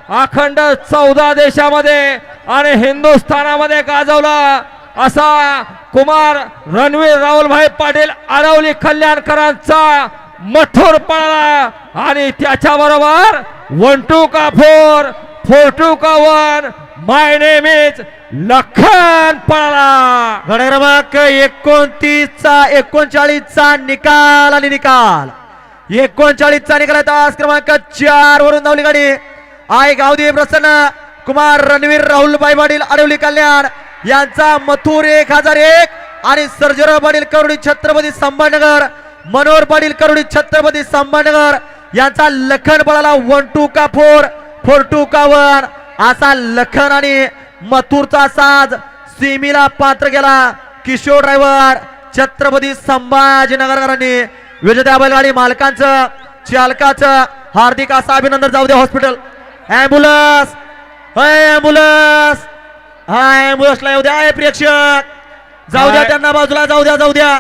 अखंड 14 देशामध्ये आणि हिंदुस्थानामध्ये गाजवला असा कुमार रणवीर राहुलभाई पाटील आरवली कल्याणकरांचा मथुर पळाला आणि त्याच्याबरोबर 1 2 का 4 4 2 का 1 माय नेम इज लखन पळाला. गड क्रमांक 39 चा निकाल आणि निकाल 39 चा निकाल. तास क्रमांक 4 वरून धावली गाडी आय गावदेवी प्रसन्न कुमार रणवीर राहुलभाई पाटील आरवली कल्याण यांचा मथुर 1001 आणि सर्जेराव पाटील करोडी छत्रपती संभाजीनगर मनोहर पाटील करोडी छत्रपती संभाजीनगर यांचा लखन पळाला 1 2 का 4 4 2 का 1 असा लखन आणि मथुरचा साज सीमीला पात्र केला. किशोर ड्रायव्हर छत्रपती संभाजीनगरकरांनी विजेत्या बैलगाडी मालकांचं चालकाचं हार्दिक असं अभिनंदन. जाऊ द्या हॉस्पिटल ॲम्ब्युलन्स ॲम्ब्युलन्स हा ॲम्ब्युलन्सला येऊ द्या प्रेक्षक जाऊ द्या त्यांना बाजूला जाऊ द्या.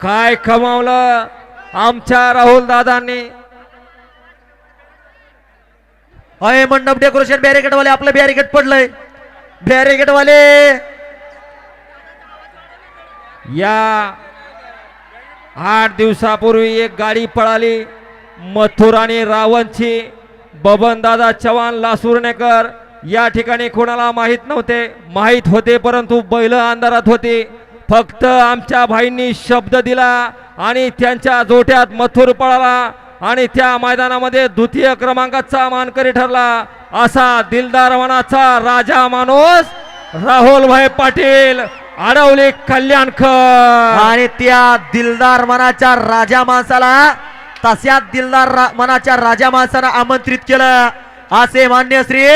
काय कमावलं आमच्या राहुल दादांनी. अय मंडप डेकोरेशन बॅरिकेड वाले आपलं बॅरिकेड पडलंय बॅरिकेड वाले. या 8 दिवसापूर्वी एक गाडी पळाली मथुर आणि रावणची. बबनदादा चव्हाण लासुर्णेकर या ठिकाणी कोणाला माहीत नव्हते, माहीत होते परंतु बैल अंधारात होती. फक्त आमच्या भाईंनी शब्द दिला आणि त्यांच्या जोट्यात मथुर पळाला आणि त्या मैदानामध्ये द्वितीय क्रमांकाचा मानकरी ठरला असा दिलदार मनाचा राजा माणूस राहुलभाई पाटील आडवली कल्याणकर. आणि त्या दिलदार मनाच्या राजा माणसाला तशाच दिलदार मनाच्या राजा माणसाला आमंत्रित केलं असे मान्य श्री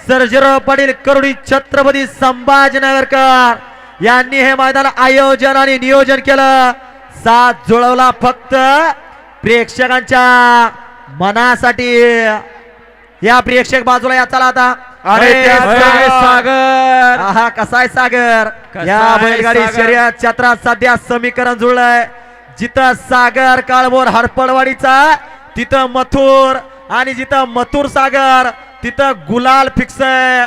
सर्जेराव पाटील करोडी छत्रपती संभाजीनगरकर यांनी हे मैदान आयोजन आणि नियोजन केलं. साथ जुळवला फक्त प्रेक्षकांच्या मनासाठी. या प्रेक्षक बाजूला या चला आता. अरे सागर हा कसाय सागर या बैलगाडी शर्यत क्षेत्रात सध्या समीकरण जुळलंय. जिथं सागर काळभोर हरपडवाडीचा तिथं मथुर आणि जिथं मथुर सागर तिथं गुलाल फिक्स आहे.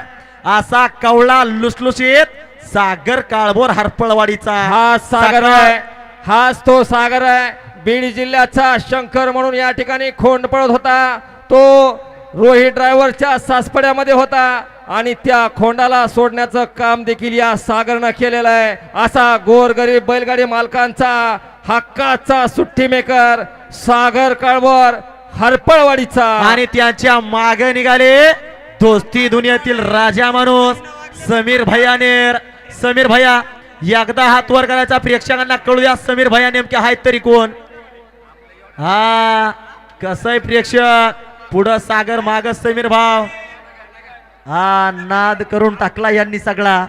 असा कवळा लुसलुशीत सागर काळभोर हरपळवाडीचा हा सागर आहे, हाच तो सागर आहे. बीड जिल्ह्याचा शंकर म्हणून या ठिकाणी खोंड पळत होता. तो रोहित ड्रायव्हरच्या सासपड्यामध्ये होता आणि त्या खोंडाला सोडण्याचं काम देखील या सागरनं केलेलं आहे. असा गोरगरीब बैलगाडी मालकांचा हक्काचा सुट्टी मेकर सागर काळभोर हरपळवाडीचा. आणि त्यांच्या मागे निघाले दोस्ती दुनियातील राजा माणूस समीर भैयानेर. समीर भैया एकदा हात वर करायचा प्रेक्षकांना कळूया समीर भैया नेमके आहेत तरी कोण. हा कसंय प्रेक्षक पुढं सागर माग समीर भाव. हा नाद करून टाकला यांनी सगळा.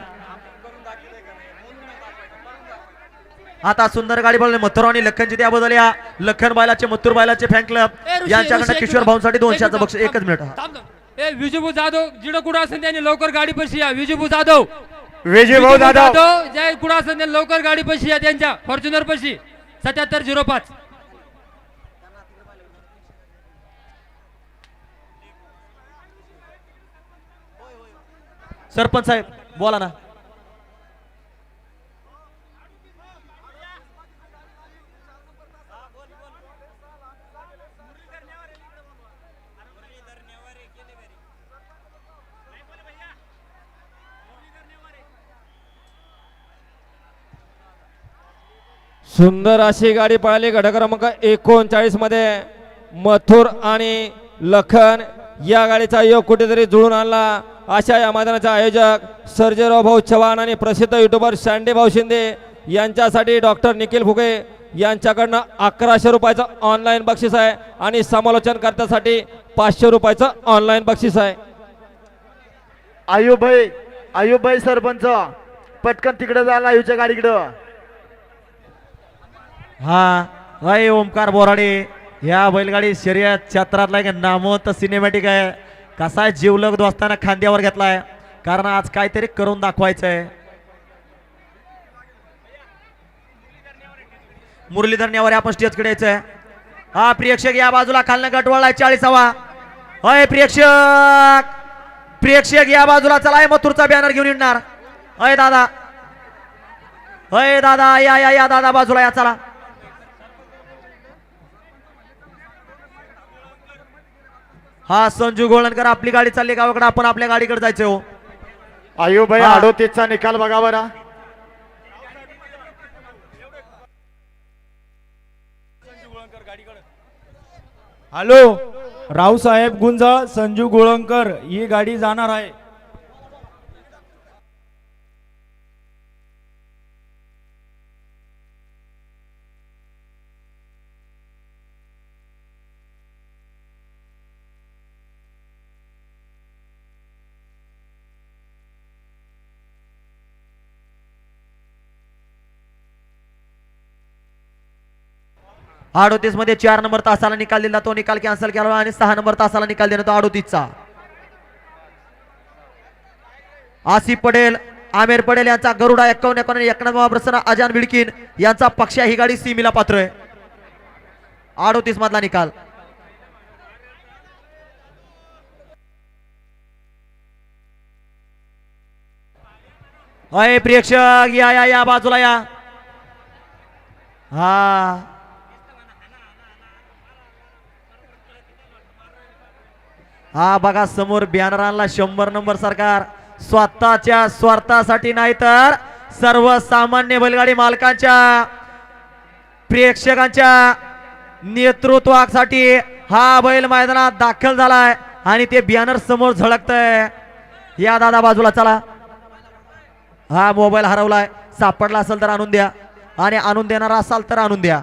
आता सुंदर गाडी बोलले मथुर आणि लखनची त्याबद्दल या लखन बायलाचे मथुर बायलाचे फॅन क्लब यांच्याकडे किशोर भाऊंसाठी 200चं बक्षीस. एकच मिनिट. विजूभाऊ जाधव जिडं कुठं असेल त्यांनी लवकर गाडी पशी या. विजूभाऊ जाधव विजयभाऊ जाधव जय कुठं असेल त्यांनी लवकर गाडी पशी या. त्यांच्या फॉर्च्युनर पशी 7705. सरपंच साहेब बोला ना. सुंदर अशी गाडी पळाली गट क्रमांक 39 मध्ये. मथुर आणि लखन या गाडीचा योग कुठेतरी जुळून आणला अशा या मैदानाचे आयोजक सर्जेराव भाऊ चव्हाण आणि प्रसिद्ध युट्यूबर शांडे भाऊ शिंदे यांच्यासाठी डॉक्टर निखिल फुगे यांच्याकडनं 1100 रुपयाचं ऑनलाईन बक्षीस आहे आणि समालोचन करण्यासाठी 500 रुपयाचं ऑनलाईन बक्षीस आहे. आयुबाई सरपंच पटकन तिकडे झाला आयुच्या गाडीकडं. हा भाई ओमकार बोराडे या बैलगाडी शर्यत क्षेत्रातला एक नामवंत सिनेमॅटिक आहे. कसा जीवलग दोस्ताना खांद्यावर घेतलाय कारण आज काहीतरी करून दाखवायचंय. मुरलीधर नेवारे आपण स्टेजकडे यायचंय. हा प्रेक्षक या बाजूला खालनं गटवाळा 40वा. होय प्रेक्षक प्रेक्षक या बाजूला चला मथुरचा बॅनर घेऊन येणार. अय दादा, अय दादा, या या या दादा बाजूला या चला. हा संजू गोळणकर आपली गाडी चालली गावाकडे, आपण आपल्या गाडीकडे जायचं हो. आयुबाई हा. 38चा निकाल बघा बरं. हॅलो, रावसाहेब गुंजाळ, संजू गोळंकर ही गाडी जाणार आहे. अडोतीस मध्ये 4 नंबर तासाला निकाल दिला, तो निकाल कॅन्सल केला आणि 6 नंबर तासाला निकाल देण्यात 38चा. आसिफ पटेल, आमिर पटेल यांचा गरुडा 51 प्रसन्न अजान बिडकीन यांचा पक्ष ही गाडी सीमीला पात्र आहे. 38 मधला निकाल. अय प्रेक्षक या या या बाजूला या. हा हा बघा समोर बॅनर आणला 100 नंबर सरकार. स्वतःच्या स्वार्थासाठी नाही तर सर्वसामान्य बैलगाडी मालकांच्या प्रेक्षकांच्या नेतृत्वासाठी हा बैल मैदानात दाखल झालाय आणि ते बॅनर समोर झळकतंय. या दादा बाजूला चला. हा मोबाईल हरवलाय, सापडला असेल तर आणून द्या आणि आणून देणारा असाल तर आणून द्या.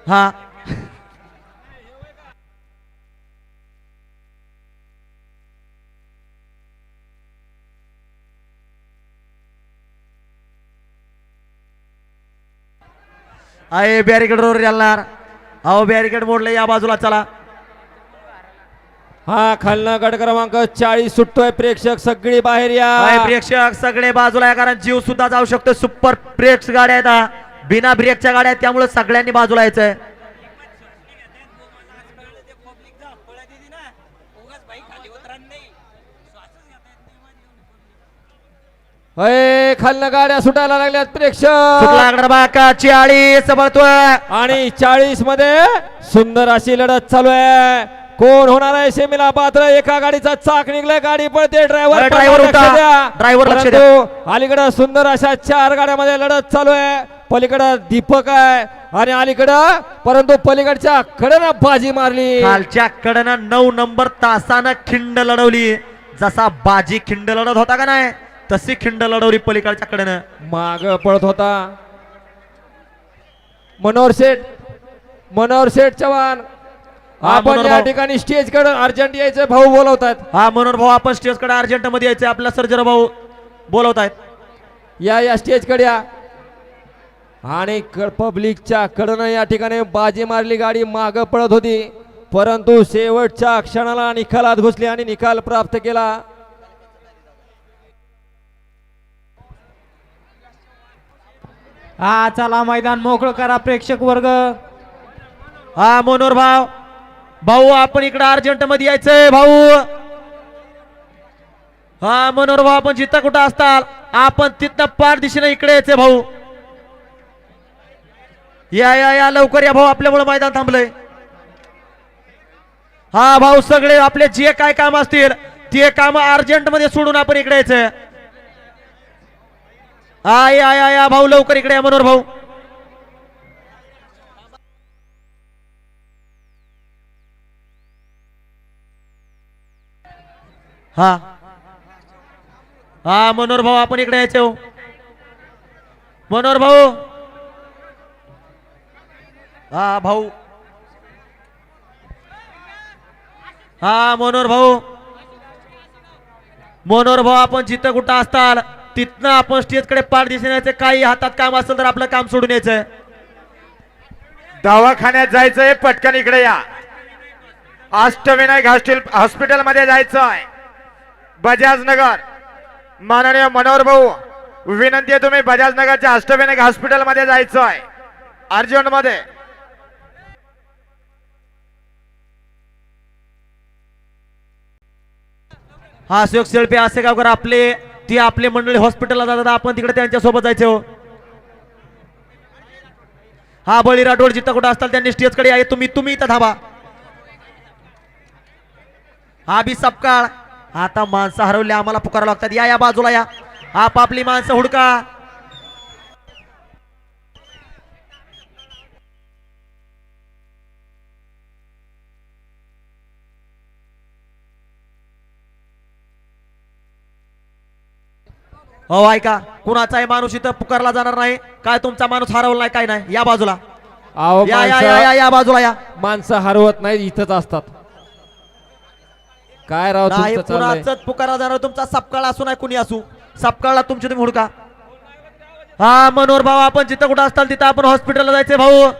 हा आहे बॅरिकेड रोड जालणार. अहो बॅरिकेड मोडले, या बाजूला चला. हा खालना गट क्रमांक 40 सुटतोय. प्रेक्षक सगळी बाहेर या. आहे प्रेक्षक सगळे बाजूला या, कारण जीव सुद्धा जाऊ शकतो. सुपर ब्रेक्स गाड्या आहेत हा. बिना ब्रेकच्या गाड्या आहेत, त्यामुळे सगळ्यांनी बाजूला यायचंय. अय खालना गाड्या सुटायला लागल्यात प्रेक्षक. सुटला क्रमांक 40 पळतोय आणि 40 मध्ये सुंदर अशी लढत चालू आहे. कोण होणार आहे सेमीला पात्र? एका गाडीचा चाक निघलाय, गाडी पळते. ड्रायव्हर ड्रायव्हर लक्ष द्या. अलीकडे सुंदर अशा 4 गाड्यामध्ये लढत चालू आहे. पलीकडे दीपक आहे आणि अलीकडं, परंतु पलीकडच्या कडनं बाजी मारली. खालच्या कडनं 9 नंबर तासानं खिंड लढवली. जसा बाजी खिंड लढत होता का नाही, तशी खिंड लढवली पलीकडच्या कडनं. माग पळत होता मनोहर शेठ चव्हाण. आपण मनोहर या भाऊ. ठिकाणी स्टेज कडे अर्जंट यायचे भाऊ बोलवतात. हा मनोहर भाऊ, आपण स्टेज कडे अर्जंट मध्ये यायचे. आपला सर्जर भाऊ बोलवत आहेत. या स्टेज कडे या. आणि पब्लिकच्या कडनं या ठिकाणी बाजी मारली. गाडी माग पळत होती, परंतु शेवटच्या क्षणाला निकालात घुसली आणि निकाल प्राप्त केला. हा चला, मैदान मोकळं करा प्रेक्षक वर्ग. हा मनोहर भाऊ, आपण इकडे अर्जंट मध्ये यायचंय भाऊ. हा मनोहर भाऊ, आपण जिथं कुठं असताल आपण तिथं पार दिशेने इकडे यायचंय भाऊ. या या या लवकर या भाऊ, आपल्यामुळे मैदान थांबलंय. हा भाऊ, सगळे आपले जे काय काम असतील ते काम अर्जंट मध्ये सोडून आपण इकडे यायचंय. हा या या या भाऊ, लवकर इकडे या मनोहर भाऊ. हा हा मनोहर भाऊ, आपण इकडे यायचे हो. मनोहर भाऊ, हा भाऊ, हा मनोहर भाऊ, आपण जिथं कुठं असताल तिथनं आपण स्टेज कडे पाठ दिसून यायचं. काही हातात काम असेल तर आपलं काम सोडून यायचं. दवाखान्यात जायचंय, पटकन इकडे या. अष्टविनायक हॉस्पिटल मध्ये जायचंय, बजाज नगर. माननीय मनोहर भाऊ, विनंती आहे, तुम्ही बजाज नगरच्या अष्टविनायक हॉस्पिटल मध्ये जायचंय अर्जंट मध्ये. हा अशोक शेळपे असे गावकर आपले ती आपले मंडळी हॉस्पिटलला जातात, आपण तिकडे त्यांच्या सोबत जायचं हो. हा बळी राठोड जिथं कुठं असताल त्यांनी स्टेजकडे या, तुम्ही इथं धाबा. हा बी सपकाळ. आता माणसं हरवली, आम्हाला पुकारा लागतात. या बाजूला या, आपापली माणसं हुडका. हो ऐका, कुणाचाही माणूस इथं पुकारला जाणार नाही. काय तुमचा माणूस हरवला नाही काय नाही, या बाजूला अहो या या या माणसं या या बाजूला या. माणसं हरवत नाही, इथंच असतात. काय राव नाही तुमचं चाललंय? कुणाचाच पुकारा जाणार, तुमचा सपकाळ असू नाही कुणी असू, सपकाळला तुमची तुम्ही हुडका. हा मनोहर भाऊ, आपण जिथं कुठं असताल तिथं आपण हॉस्पिटलला जायचंय भाऊ.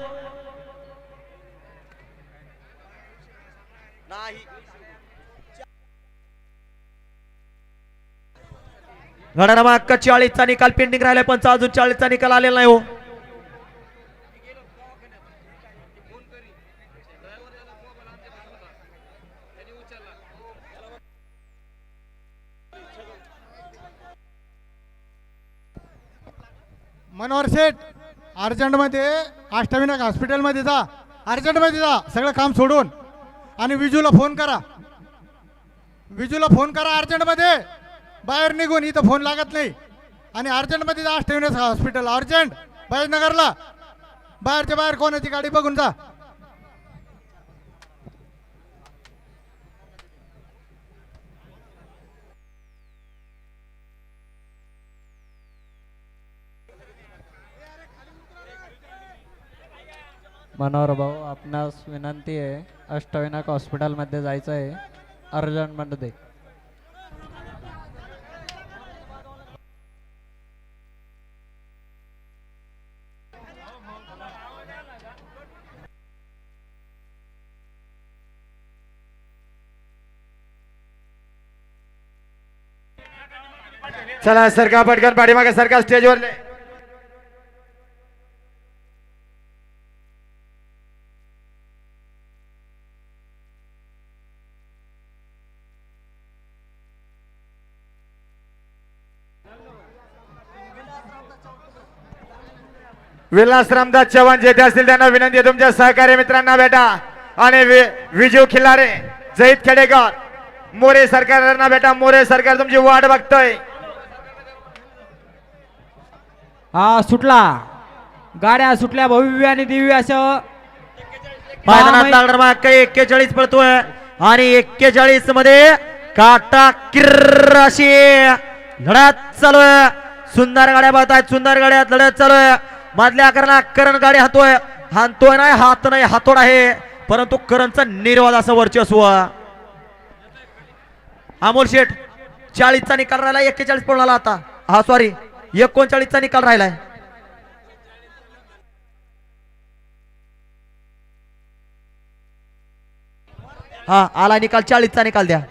घड्याळ क्रमांक 40 चा निकाल पेंडिंग राहिलाय, पण अजून 40 चा निकाल आलेला नाही हो. मनोहर शेठ, अर्जंटमध्ये अष्टविनायक हॉस्पिटलमध्ये जा, अर्जंटमध्ये जा, सगळं काम सोडून. आणि विजूला फोन करा, विजूला फोन करा अर्जंटमध्ये, बाहेर निघून, इथं फोन लागत नाही. आणि अर्जंटमध्ये जा अष्टविनायक हॉस्पिटल, अर्जंट बाहेरनगरला, बाहेरच्या बाहेर कोणाची गाडी बघून जा. मनोहर भाऊ, आपणास विनंती आहे, अष्टविनायक हॉस्पिटलमध्ये जायचं आहे अर्जंटमध्ये. चला सरका पटकन पाठीमागे सरका स्टेजवर. विलास रामदास चव्हाण जेथे असतील त्यांना विनंती आहे, तुमच्या सहकारी मित्रांना भेटा. आणि विजू खिल्लारे, जहीद खेडेकर, मोरे सरकारना भेटा. मोरे सरकार तुमची वाट बघतोय. हा सुटला, गाड्या सुटल्या भव्य आणि दिव्य असं. मैदानात क्रमांक 41 पळतोय आणि 41 मध्ये काटा किर्र अशी लढत चालू आहे. सुंदर गाड्या बघतायत, सुंदर गाड्यात लढत चालू आहे. मधल्या करण गाडी हाणतोय नाही, हात नाही, हातोड आहे, परंतु करणचा निर्वाद असं वर्चस्व. अमोल शेठ, 40 चा निकाल राहिला, 41 पळून आता. हा सॉरी, 39 चा निकाल राहिलाय. हा आला निकाल, 40 चा निकाल द्या.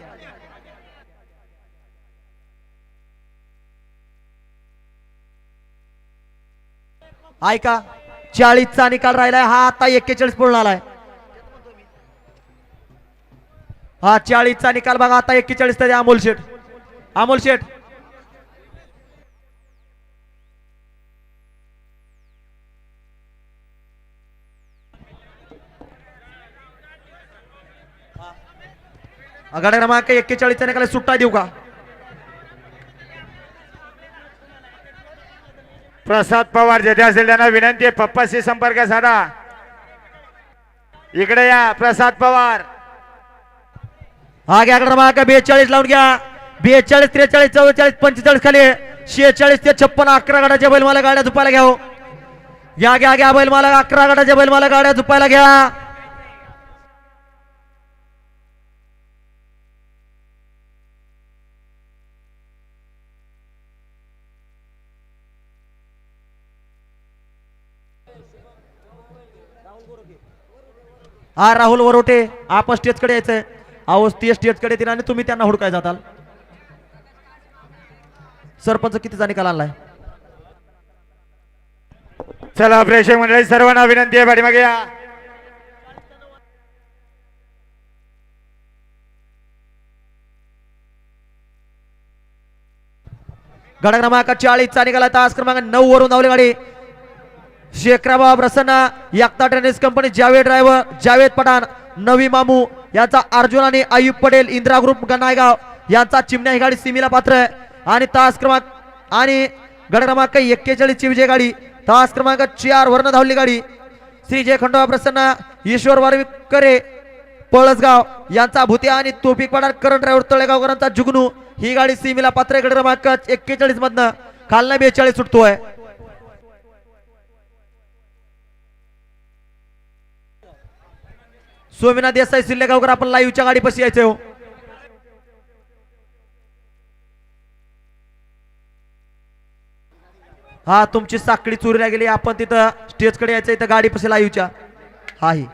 ऐका, 40 चा निकाल राहिलाय, हा आता 41 पळून आलाय. हा 40 चा निकाल बघा, आता 41 चा. अमोल शेठ, अमोल शेठ, गाड्या क्रमांक 41 चा निकाल सुट्टा देऊ का? प्रसाद पवार जेथे असेल त्यांना विनंती आहे, पप्पाशी संपर्क साधा. इकडे या प्रसाद पवार. हा घ्या क्रमांक 42 लावून घ्या. 42, 43, 44, 45 खाली 46 ते 56 11 गटाच्या बैलमाला गाड्या झुपायला घ्या. हो घ्या घ्या घ्या, बैलमाला 11 गटाच्या बैलमाला गाड्या झुपायला घ्या. हा राहुल वरोटे, आपण स्टेजकडे यायचंय. अहो ती स्टेजकडे येतील आणि तुम्ही त्यांना हुडकाय जाताल. सरपंच कितीचा निकाल आणलाय? चला प्रेक्षक मंडळी, सर्वांना विनंती आहे, पाठीमागे या. गट क्रमांक 40 चा निघाला तास क्रमांक 9 वरून धावली गाडी शेखराबाब रसना yakta tennis company Javed driver Javed Pathan नवी मामू यांचा अर्जुन आणि आयुब पटेल इंदिरा ग्रुप गणायगाव यांचा चिमण्या ही गाडी सीमेला पात्र आहे आणि तास क्रमांक आणि गट क्रमांक 41 ची विजय गाडी तास क्रमांक 4 वर्ण धावली गाडी श्री जय खंडोबा प्रसन्न ईश्वर वारविकरे पळसगाव यांचा भूत्या आणि तोफिक पठाण करण ड्रायव्हर तळेगावकरांचा जुगनू ही गाडी सीमेला पात्र गट क्रमांक 41 मधनं खालना 42 सुटतोय सोमीनाथ देसाई सिल्लेगावकर आपण लाईव्हच्या गाडीपाशी यायचे हो हा तुमची साखळी चोरीला गेली आपण तिथं स्टेजकडे यायचं इथं गाडीपाशी लाईव्हच्या हा ही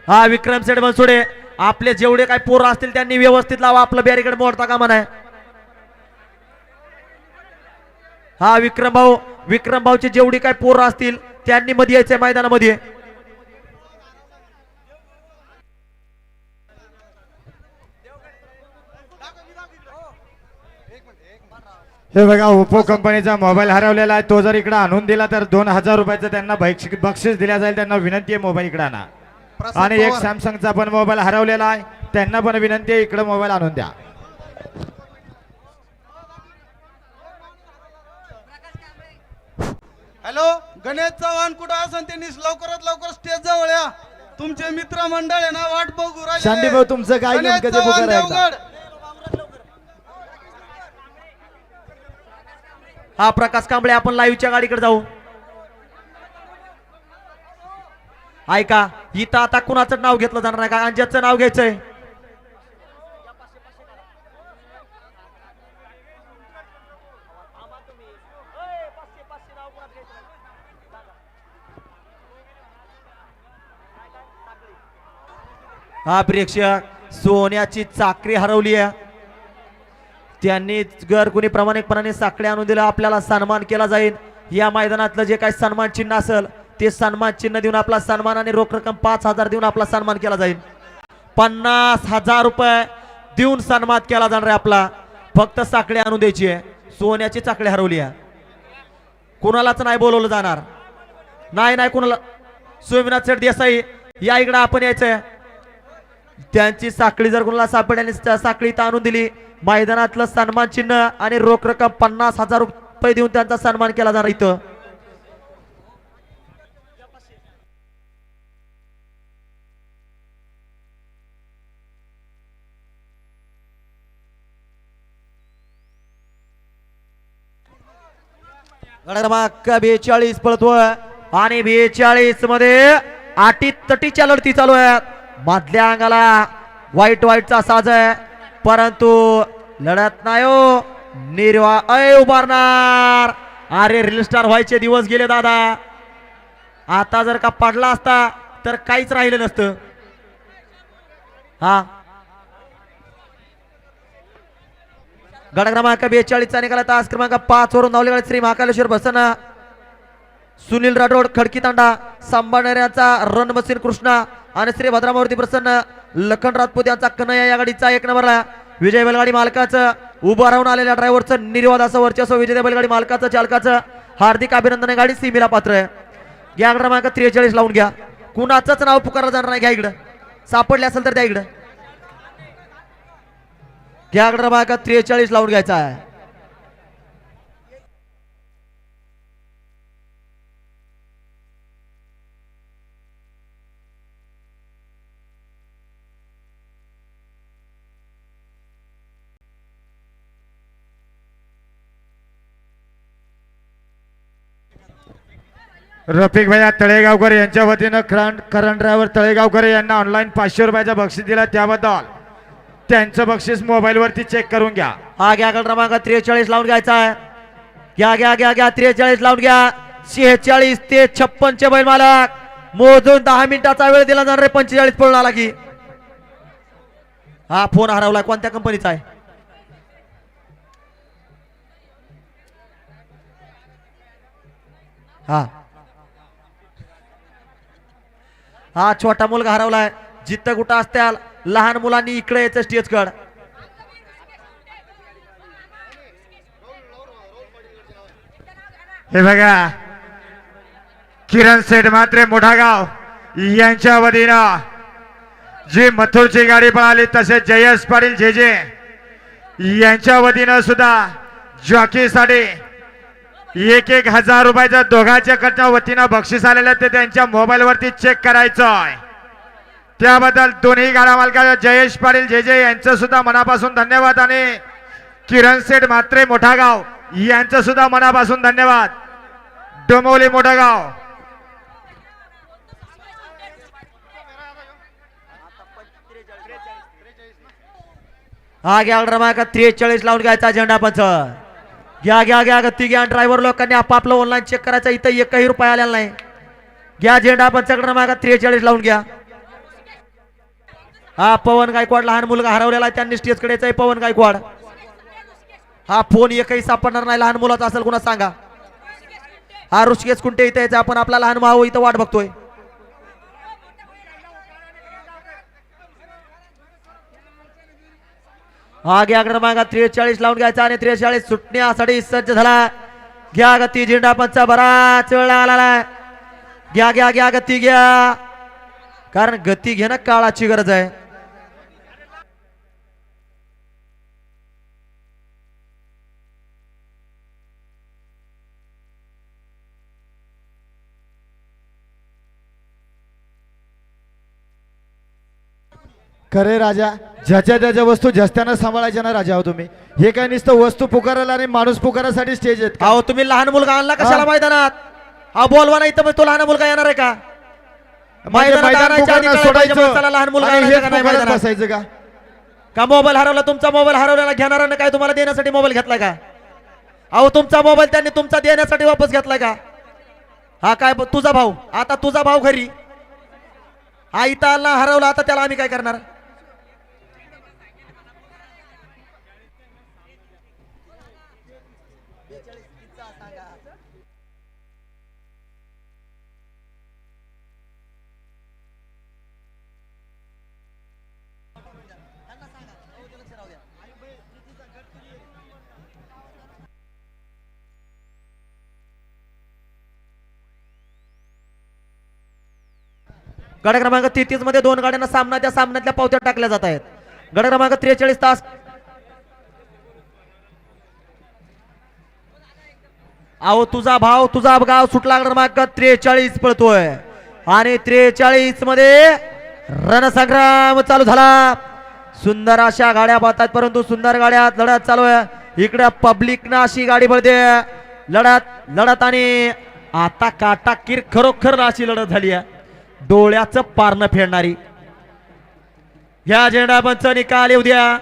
हा विक्रम सेठ बनसोडे आपले जेवढे काही पोरं असतील त्यांनी व्यवस्थित लावा आपलं बॅरिकेड मोडता कामा नाही हा विक्रम भाऊची जेवढी काही पोरं असतील त्यांनी मध्ये यायचंय मैदानामध्ये हे बघा ओप्पो कंपनीचा मोबाईल हरवलेला आहे तो जर इकडे आणून दिला तर 2000 रुपयाचं त्यांना बक्षीस दिल्या जाईल त्यांना विनंती आहे मोबाईल इकडे आणा आणि एक सॅमसंगचा पण मोबाईल हरवलेला आहे त्यांना पण विनंती आहे इकडे मोबाईल आणून द्या हॅलो गणेश चव्हाण कुठं असन त्यांनी लवकरात लवकर स्टेज जवळ या तुमचे मित्र मंडळ आहे ना वाट बघू राहिले. शांती भाऊ तुमचं काय गणेश नेमकं ते चव्हाण पुकार आहे एकदा. देवगड. हा प्रकाश कांबळे आपण लाईव्हच्या गाडीकडे जाऊ ऐका इथं आता कुणाचं नाव घेतलं जाणार नाही का अंजदचं नाव घ्यायचंय हा प्रेक्षक सोन्याची चाकरी हरवली आहे त्यांनी घर कुणी प्रामाणिकपणाने साखळी आणून दिलं आपल्याला सन्मान केला जाईल या मैदानातलं जे काही सन्मान चिन्ह असेल ते सन्मान चिन्ह देऊन आपला सन्मान आणि रोख रक्कम 5000 देऊन आपला सन्मान केला जाईल 50,000 रुपये देऊन सन्मान केला जाणार आहे आपला फक्त साखळी आणून द्यायची आहे सोन्याची चाकडी हरवली आहे कुणालाच नाही बोलवलं जाणार नाही कुणाला सोमनाथ सेठ देसाई या इकडे आपण यायचंय त्यांची साखळी जर कुणाला सापडली साखळी इथं आणून दिली मैदानातलं सन्मान चिन्ह आणि रोख रक्कम 50,000 रुपये देऊन त्यांचा सन्मान केला जाणार इथं क्रमांक 42 पळतोय आणि 42 मध्ये आटी तटीच्या लढती चालू आहेत मधल्या अंगाला वाईटचा साज आहे परंतु लढत नाही हो निर्वा उभारणार अरे रील स्टार व्हायचे दिवस गेले दादा आता जर का पडला असता तर काहीच राहिलं नसतं हा गट क्रमांक 42 चा निघाला तास क्रमांक 5 वरून धावले श्री महाकालेश्वर बसना सुनील राठोड खडकी तांडा सांभाळणाऱ्यांचा रण मसीन कृष्णा आणि श्री भद्रामावती प्रसन्न लखन राजपूत यांचा कन्हैया या गाडीचा 1 नंबरला विजय बैलगाडी मालकाचं उभं राहून आलेल्या ड्रायव्हरचं निर्वाद असं वर्चस्व विजय बैलगाडी मालकाचं चालकाचं हार्दिक अभिनंदन गाडी सीमेला पात्र आहे या क्रमांक 43 लावून घ्या कुणाचंच नाव पुकारलं जाणार नाही घ्या इकडं सापडले असेल तर त्या इकडं घ्या क्रमांक 43 लावून घ्यायचा आहे रफिक भैया तळेगावकर यांच्या वतीनं करण ड्रायव्हर तळेगावकर यांना ऑनलाईन 500 रुपयाचं बक्षीस दिलं त्याबद्दल त्यांचं बक्षीस मोबाईल वरती चेक करून घ्या हा घ्या क्रमांक 43 लावून घ्यायचा आहे घ्या घ्या घ्या घ्या 43 लावून घ्या 46 ते 56 चे बैल मालक मोजून 10 मिनिटाचा वेळ दिला जाणार 45 पळून आला की हा फोन हरवला कोणत्या कंपनीचा आहे हा हा छोटा मुलगा हरवलाय. जिथं कुठं असत्याल लहान मुलांनी इकडे यायचं स्टेज कड. हे बघा किरण सेठ मात्रे मोठागाव यांच्या वतीनं जी मथुरची गाडी पळाली तसेच जयेश पाटील जे जे यांच्या वतीनं सुद्धा जॉकीसाठी 1,000 रुपयाचं दोघांच्या कडच्या वतीनं बक्षीस आलेलं ते त्यांच्या मोबाईल वरती चेक करायचं आहे. त्याबद्दल दोन्ही गाडा मालका जयेश पाटील जे जे यांचं सुद्धा मनापासून धन्यवाद आणि किरण सेठ मात्रे मोठागाव यांचं सुद्धा मनापासून धन्यवाद. डोंबिवली मोठागाव हा घ्या क्रमांक 43 लावून घ्यायचा झेंडा पंच. घ्या घ्या घ्या गती घ्या. ड्रायव्हर लोकांनी आपापलं ऑनलाईन चेक करायचं. इथं एकही रुपया आलेला नाही. घ्या झेंडा पंच क्रमांक 43 लावून घ्या. हा पवन गायकवाड लहान मुलगा हरवलेला आहे त्यांनी स्टेज कडे यायचंय. पवन गायकवाड हा फोन एकही सापडणार नाही. लहान मुलाचा असेल कुणा सांगा. हा ऋषिकेश कुंटे इथे यायचं. आपण आपला लहान भाऊ इथं वाट बघतोय. हा घ्या क्रमांक 43 लावून घ्यायचा आणि 43 सुटण्यासाठी सज्ज झाला. घ्या गती झेंडा पंच बराच वेळ आला. घ्या घ्या घ्या गती घ्या कारण गती घेणं काळाची गरज आहे. खरे राजा ज्याच्या त्याच्या वस्तू जस्त्यानं सांभाळायच्या ना राजा. हो तुम्ही हे काय नुसतं वस्तू पुकारायला आणि माणूस पुकारासाठी स्टेज आहेत का? अहो तुम्ही लहान मुलगा आणला कशाला मैदानात? हा बोलवा नाही तर तो लहान मुलगा येणार आहे का? म्हणजे मैदानात मैदान आणायच्या आधी पुकारणं कळायला पाहिजे सोडायचं माणसाला लहान मुलगा आणि आणायचा हेच का नाही पुकारत मैदानात? बसायचं का? का मोबाईल हरवला? तुमचा मोबाईल हरवलेला घेणारानं काय तुम्हाला देण्यासाठी मोबाईल घेतलाय का? अहो तुमचा मोबाईल त्यांनी तुमचा देण्यासाठी वापस घेतलाय का? हा काय तुझा भाऊ? आता तुझा भाऊ घरी हा इथं आला हरवला. आता त्याला आम्ही काय करणार? गड क्रमांक 33 मध्ये 2 गाड्यांना सामना त्या सामन्यातल्या पावत्या टाकल्या जात आहेत. गड क्रमांक 43 तास. अहो तुझा भाव तुझा गाव सुटला. क्रमांक 43 पळतोय आणि 43 मध्ये रणसंग्राम चालू झाला. सुंदर अशा गाड्या पाहतात परंतु सुंदर गाड्यात लढत चालू आहे. इकडे पब्लिक ना अशी गाडी पळते. लढत आणि आता काटाकीर खरोखर अशी लढत झाली आहे. डोळ्याचं पारणं फेडणारी. या झेंडा पंच निकाल येऊ द्या.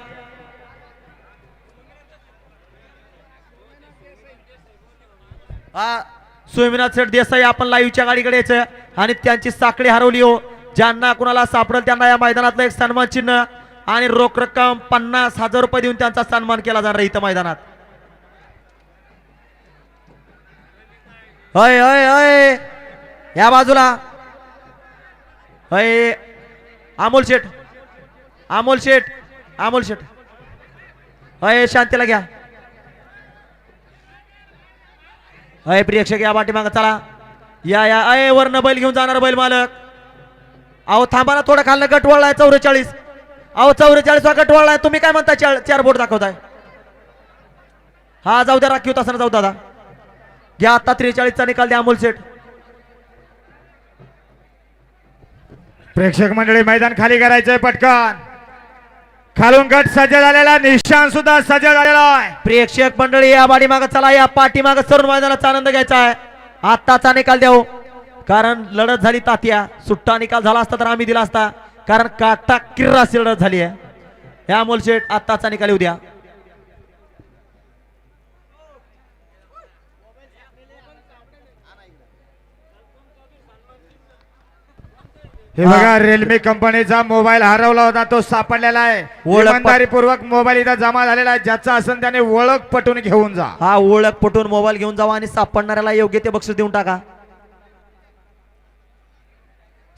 सोमनाथ सेठ देसाई आपण लाईव्हच्या गाडीकडे यायचं आणि त्यांची साखळी हरवली. हो ज्यांना कुणाला सापडेल त्यांना या मैदानातलं एक सन्मान चिन्ह आणि रोख रक्कम 50,000 रुपये देऊन त्यांचा सन्मान केला जाणार इथं मैदानात. होय होय होय या बाजूला होय. अमोल शेठ अमोल शेठ अमोल शेठ होय शांतीला घ्या. अय प्रियक्षक या पाठीमागं चला. या या अय वरनं बैल घेऊन जाणार बैल मालक. अहो थांबा ना थोडं खालनं गट वळलाय 44. अहो 44 वा गट वळलाय. तुम्ही काय म्हणता 4 बोट दाखवताय? हा जाऊ द्या राखीव तासानं जाऊ दादा. घ्या आता 43 चा निकाल द्या अमोल शेठ. प्रेक्षक मंडळी मैदान खाली करायचंय पटकन. खालून गट सज्ज झालेला. निशाण सुद्धा सज्ज झालेला आहे. प्रेक्षक मंडळी या पाठीमागं चला. या पाठीमागं सरून मैदानाचा आनंद घ्यायचा आहे. आत्ताचा निकाल द्याव कारण लढत झाली तात्या. सुट्टा निकाल झाला असता तर आम्ही दिला असता कारण काटा किर्रासी लढत झाली आहे. या अमोल शेठ आत्ताचा निकाल येऊ द्या. हे बघा रिअलमी कंपनीचा मोबाईल हरवला होता तो सापडलेला आहे. इमानदारीपूर्वक मोबाईल इथं जमा झालेला आहे. ज्याचा असेल त्याने ओळख पटवून घेऊन जा. हा ओळख पटवून मोबाईल घेऊन जावा आणि सापडणाऱ्याला योग्य ते बक्षीस देऊन टाका.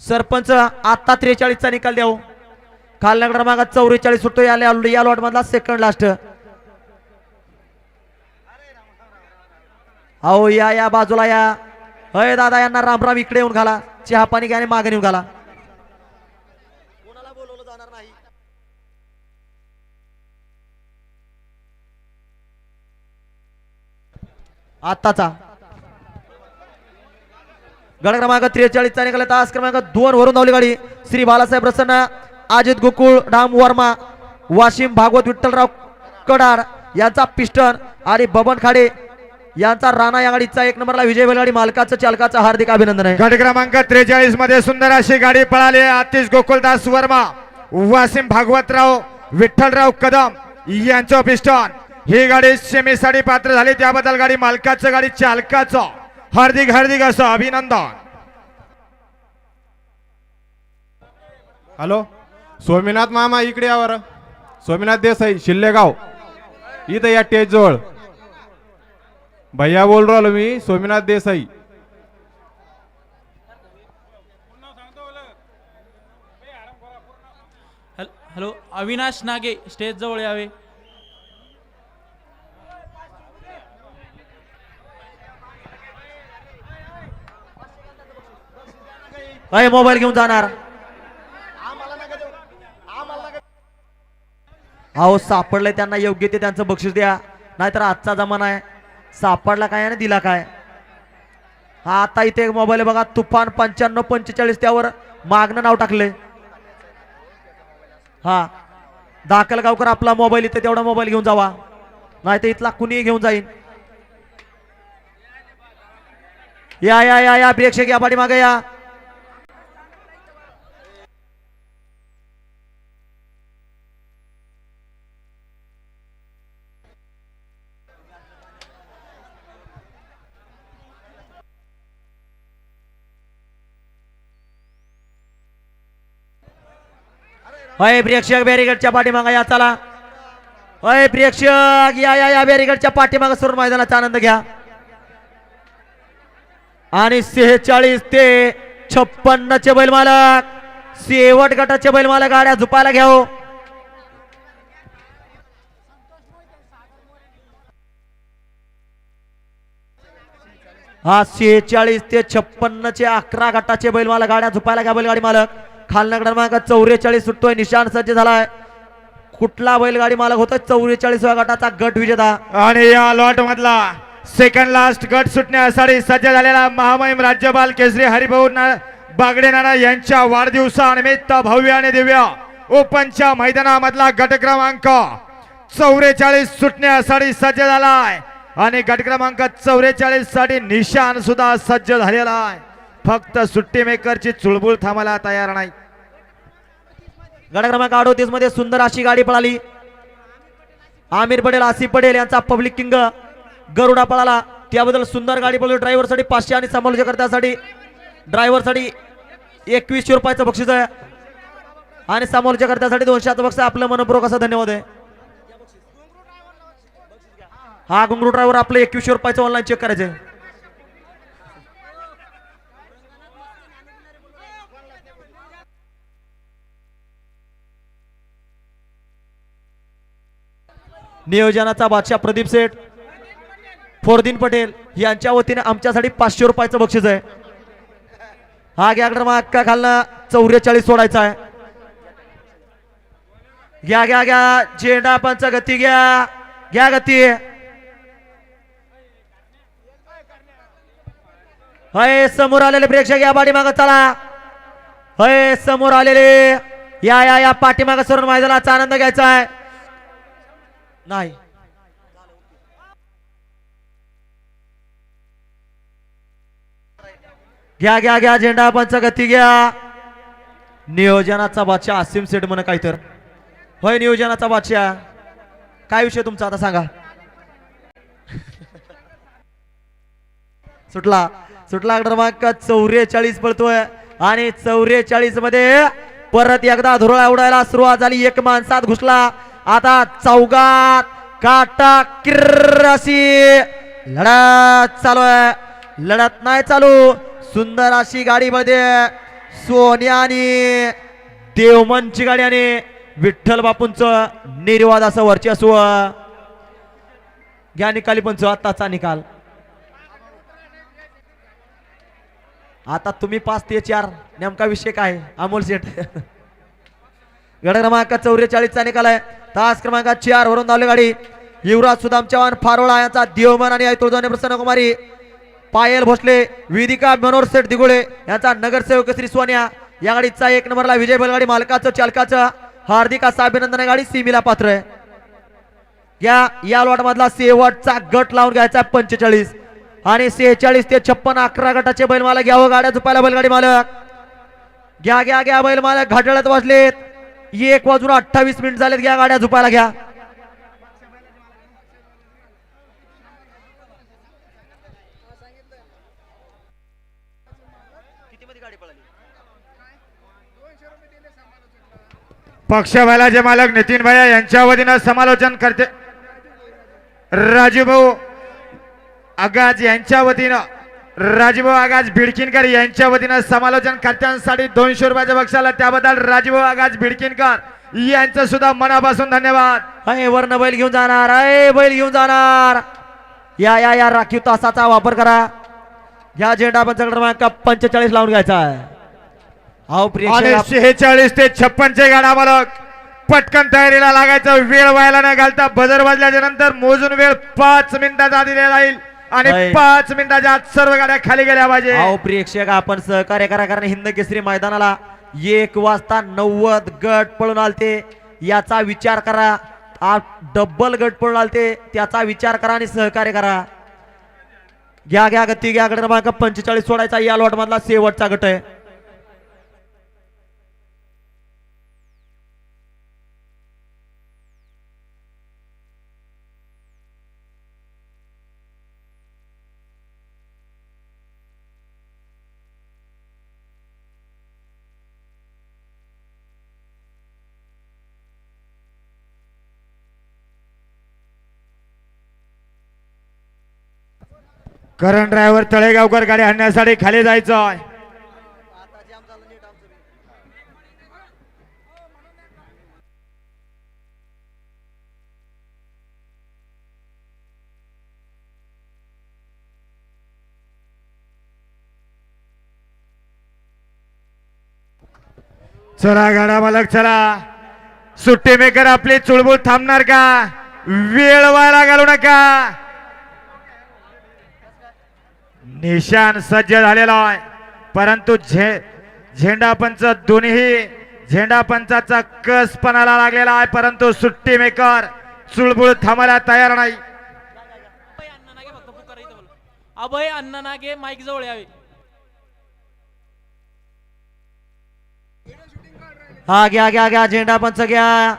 सरपंच आता 43चा निकाल द्याव. खालना क्रमांक 44 सुटतो या लॉट मधला सेकंड लास्ट. अहो या बाजूला या. अय दादा यांना रामराम इकडे येऊन घाला. चहा पाणी घ्या आणि मागे येऊन घाला. आताचा गड क्रमांक 43चा निकाल तास क्रमांक 2 वरून धावली गाडी. श्री बालासाहेब प्रसन्न, अजित गोकुळ, राम वर्मा, वाशिम भागवत, विठ्ठलराव कडार यांचा पिस्टन आणि बबन खाडे यांचा राणा या गाडीचा 1 नंबरला विजय बैलगाडी मालकाचं चालकाचं हार्दिक अभिनंदन आहे. गट क्रमांक 43 मध्ये सुंदर अशी गाडी पळाली. आतिश गोकुलदास वर्मा, वासिम भागवतराव, विठ्ठलराव कदम यांचं पिस्टन. ही गाडी सेमीसाठी पात्र झाली त्याबद्दल गाडी मालकाचं गाडी चालकाचं हार्दिक हार्दिक असं अभिनंदन. हॅलो सोमीनाथ मामा इकडे यावर. सोमीनाथ देसाई शिल्लेगाव इथं या टेज जवळ. भैया बोल राहिलो मी, सोमीनाथ देसाई. हॅलो अविनाश नागे स्टेज जवळ यावे. अय मोबाईल घेऊन जाणार. अहो सापडलंय त्यांना योग्य ते त्यांचं बक्षीस द्या. नाहीतर आजचा जमाना आहे सापडला काय आणि दिला काय. हा आता इथे एक मोबाईल आहे बघा, तुफान 9545 त्यावर मागणं नाव टाकले. हा दाखल गावकर आपला मोबाईल इथे तेवढा मोबाईल घेऊन जावा, नाही तर इथला कुणी घेऊन जाईन. या या या या प्रेक्षक या पाठीमागे या. अय प्रेक्षक बॅरिगेडच्या पाठीमागा या. चला अय प्रेक्षक या या या बॅरिगेडच्या पाठीमागा सरून मैदानाचा आनंद घ्या. आणि 46 ते 56 चे बैल मालक, शेवट गटाचे बैल मालक गाड्या झुपायला घ्याव. हा 46 ते 56 चे 11 गटाचे बैल मालक गाड्या झुपायला घ्या. बैलगाडी मालक खालना क्रमांक 44 सुटतोय. निशाण सज्ज झालाय. कुठला बैलगाडी मालक होतोय 44व्या गटाचा गट विजेता. आणि या लॉट मधला सेकंड लास्ट गट सुटण्यासाठी सज्ज झालेला महामहिम राज्यपाल केसरी हरिभाऊ बागडे नाना यांच्या वाढदिवसानिमित्त भव्य आणि दिव्य ओपनच्या मैदानामधला गट क्रमांक 44 सुटण्यासाठी सज्ज झालाय. आणि गट क्रमांक 44 साठी निशाण सुद्धा सज्ज झालेला आहे. फक्त सुट्टी मेकरची चुळबुळ थांबायला तयार नाही. गट क्रमांक 38 मध्ये सुंदर अशी गाडी पळाली. आमिर पटेल, आसिफ पटेल यांचा पब्लिक किंग गरुडा पळाला. त्याबद्दल सुंदर गाडी पळवली. ड्रायव्हर साठी 500 आणि समालोचकर्त्यासाठी ड्रायव्हर साठी 2100 रुपयाचं बक्षीस आहे. आणि समालोचकर्त्यासाठी 200चं बक्षीस. आपलं मनपूर्वक असा धन्यवाद आहे. हा घुंगरू ड्रायव्हर आपलं 2100 रुपयाचं ऑनलाईन चेक करायचे. नियोजनाचा बादशाह प्रदीप सेठ, फोरदीन पटेल यांच्या वतीने आमच्यासाठी 500 रुपयाचं बक्षीस आहे. हा घ्या क्रमांक खालना 44 सोडायचा आहे. घ्या घ्या घ्या झेंडा पंच गती घ्या. घ्या गती. हय समोर आलेले प्रेक्षक या पाठीमागं चला. हय समोर आलेले या या या पाठीमागं सरून मैदानाचा आनंद घ्यायचा आहे. नाही घ्या घ्या घ्या झेंडा पंच गती घ्या. नियोजनाचा बादशाह आसिम सेठ म्हण काय तर. होय नियोजनाचा बादशाह काय विषय तुमचा आता सांगा. सुटला सुटला क्रमांक 44 पळतोय. आणि 44 मध्ये परत एकदा धुरळा उडायला सुरुवात झाली. एक माणसात घुसला. आता चौगात काटा किर्र अशी लढत चालू आहे. लढत नाही चालू. सुंदर अशी गाडी मध्ये सोन्या आणि देवमनची गाडी आणि विठ्ठल बापूंचं निर्वाद असं वर्चस्व. घ्या निकाली पंच आताचा निकाल. आता तुम्ही 5 ते 4 नेमका विषय काय अमोल शेठ. गड क्रमांक 44 चा निकाल आहे. तास क्रमांक 4 वरून धावली गाडी. युवराज सुदाम चव्हाण फारोळा यांचा देवमन आणि तुळजाने प्रसन्न कुमारी पायल भोसले वेदिका मनोहर सेठ दिगोळे यांचा नगरसेवक श्री सोन्या या गाडीचा 1 नंबरला विजय बैलगाडी मालकाचं चालकाचं हार्दिक असं अभिनंदन आहे. गाडी सीमीला पात्र आहे. या लॉट मधला शेवटचा गट लावून घ्यायचा 45 आणि 46 ते 56 11 गटाचे बैल मालक घ्यावं. गाड्या झुपायला बैलगाडी मालक घ्या घ्या घ्या. बैल मालक घाटाळ्यात वाजलेत. 1:28 झालेत. घ्या गाड्या झुपायला घ्या. पक्ष बैलाचे मालक नितीन भैया यांच्या वतीनं समालोचन करते राजूभाऊ आगाज यांच्या वतीनं राजूभाऊ आगाज भिडकिनकर यांच्या वतीनं समालोचन कर्त्यांसाठी 200 रुपयाच्या बक्षाला त्याबद्दल राजूभाऊ आगाज भिडकिनकर यांचं सुद्धा मनापासून धन्यवाद. अय वर्ण बैल घेऊन जाणार. अय बैल घेऊन जाणार. या या या राखीव तासाचा वापर करा. या झेंडा पंच क्रमांक 45 लावून घ्यायचा आहे. अहो आणि 46 ते 56 गाडा मालक पटकन तयारीला लागायचं. वेळ व्हायला न घालता बजर वाजल्याच्या नंतर मोजून वेळ 5 मिनिटाचा दिला जाईल आणि 5 मिनिटाच्या आत सर्व गाड्या खाली गेल्या पाहिजे. अहो प्रेक्षक आपण सहकार्य करा कारण हिंद केसरी मैदानाला 1 वाजता 90 गट पळून आलते याचा विचार करा. डब्बल गट पळून आलते त्याचा विचार करा आणि सहकार्य करा. घ्या घ्या गती घ्या. गट क्रमांक 45 सोडायचा या लॉट मधला शेवटचा गट आहे. करण ड्रायव्हर तळेगावकर गाडी आणण्यासाठी खाली जायचं आहे. चला गाडा मालक चला. सुट्टी मेकर आपली चुळबुळ थांबणार का? वेळ व्हायला घालू नका. निशान सज्ज झालेला आहे परंतु झेंडा पंच दोन्ही झेंडा पंचाचा कस पणाला लागलेला आहे परंतु सुट्टी मेकर चुळबुळ थांबायला तयार नाही. अभय अण्णा नागे माईक जवळ यावे. हा घ्या घ्या घ्या झेंडा पंच घ्या.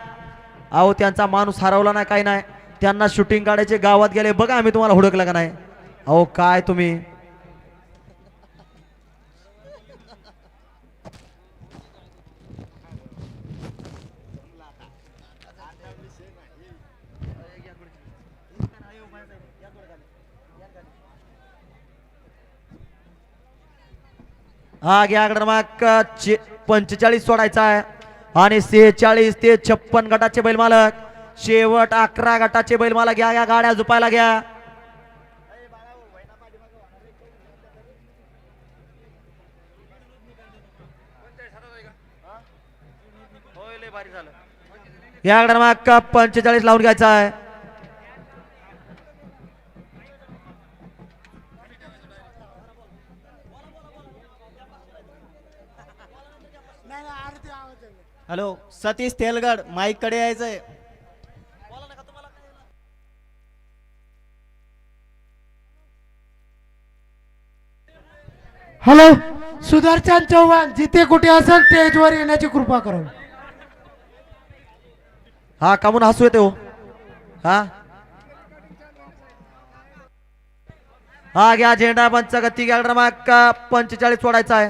अहो त्यांचा माणूस हरवला नाही काही नाही. त्यांना शूटिंग काढायचे गावात गेले बघा आम्ही तुम्हाला हुडकलं का नाही. अहो काय तुम्ही हा घ्या क्रमांक 45 सोडायचा आहे आणि 46 ते 56 गटाचे बैल मालक शेवट 11 गटाचे बैल मालक घ्या घ्या गाड्या झुपायला घ्या. या क्रमांक 45 लावून घ्यायचा आहे. हॅलो सतीश तेलगड माईक कडे यायचंय. हॅलो सुदर्शन चव्हाण जिथे कुठे असेल स्टेजवर येण्याची कृपा करा. हा कामून हसू येते हो. हा हा घ्या झेंडा पंच गती घ्या क्रमांक 45 सोडायचा आहे.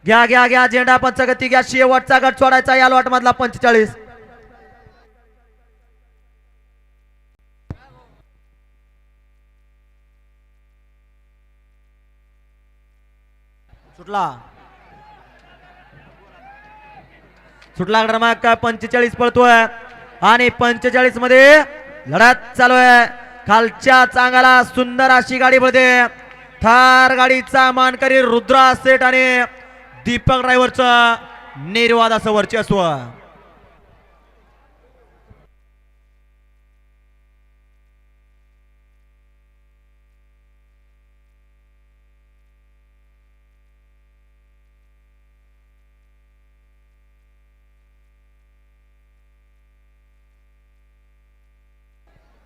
घ्या घ्या घ्या झेंडा पंच गती घ्या. शेवटचा गट सोडायचा या लॉट मधला 45. सुटला सुटला क्रमांक 45 पळतोय आणि 45 मध्ये लढत चालू आहे. खालच्या चांगाला सुंदर अशी गाडी पळते. थार गाडीचा मानकरी रुद्रा सेठ आणि दीपक ड्रायव्हरचं निर्वाद असं वर्चस्व.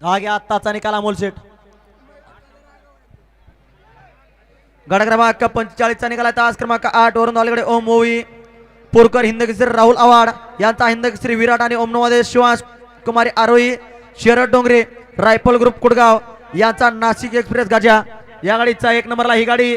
आगे आत्ताचा निकाल अमोल शेठ. गड क्रमांक 45 चा निकाल तास क्रमांक 8 वरून अलीकडे ओम ओवी पोरकर हिंदकेसरी राहुल आवाड यांचा हिंदकेसरी विराट आणि ओम नवादे शिवास कुमारी आरोही शरद डोंगरे रायफल ग्रुप कुडगाव यांचा नाशिक एक्सप्रेस गाजा. या गाडीचा 1 नंबरला ही गाडी